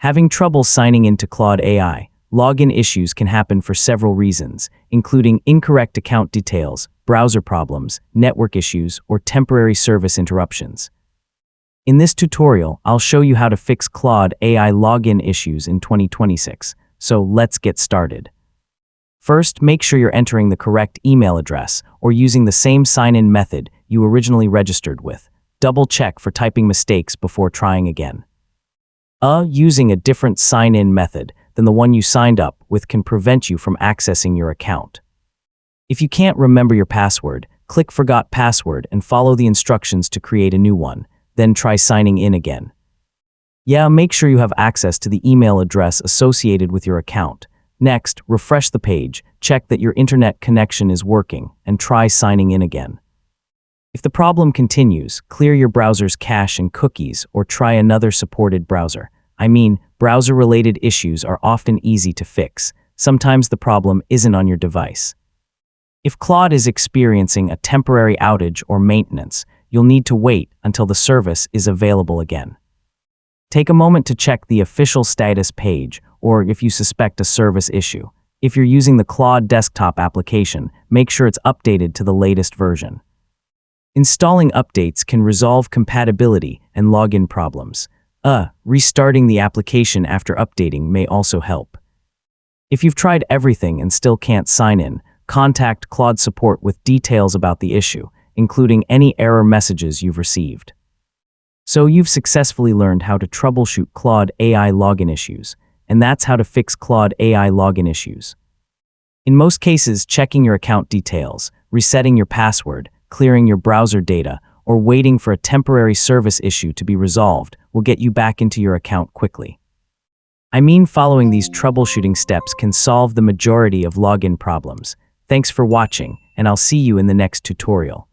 Having trouble signing into Claude AI, login issues can happen for several reasons, including incorrect account details, browser problems, network issues, or temporary service interruptions. In this tutorial, I'll show you how to fix Claude AI login issues in 2026, so let's get started. First, make sure you're entering the correct email address or using the same sign-in method you originally registered with. Double-check for typing mistakes before trying again. Using a different sign-in method than the one you signed up with can prevent you from accessing your account. If you can't remember your password, click Forgot Password and follow the instructions to create a new one, then try signing in again. Make sure you have access to the email address associated with your account. Next, refresh the page, check that your internet connection is working, and try signing in again. If the problem continues, clear your browser's cache and cookies or try another supported browser. Browser-related issues are often easy to fix. Sometimes the problem isn't on your device. If Claude is experiencing a temporary outage or maintenance, you'll need to wait until the service is available again. Take a moment to check the official status page, or if you suspect a service issue. If you're using the Claude desktop application, make sure it's updated to the latest version. Installing updates can resolve compatibility and login problems. Restarting the application after updating may also help. If you've tried everything and still can't sign in, contact Claude support with details about the issue, including any error messages you've received. So you've successfully learned how to troubleshoot Claude AI login issues, and that's how to fix Claude AI login issues. In most cases, checking your account details, resetting your password, clearing your browser data, or waiting for a temporary service issue to be resolved will get you back into your account quickly. Following these troubleshooting steps can solve the majority of login problems. Thanks for watching, and I'll see you in the next tutorial.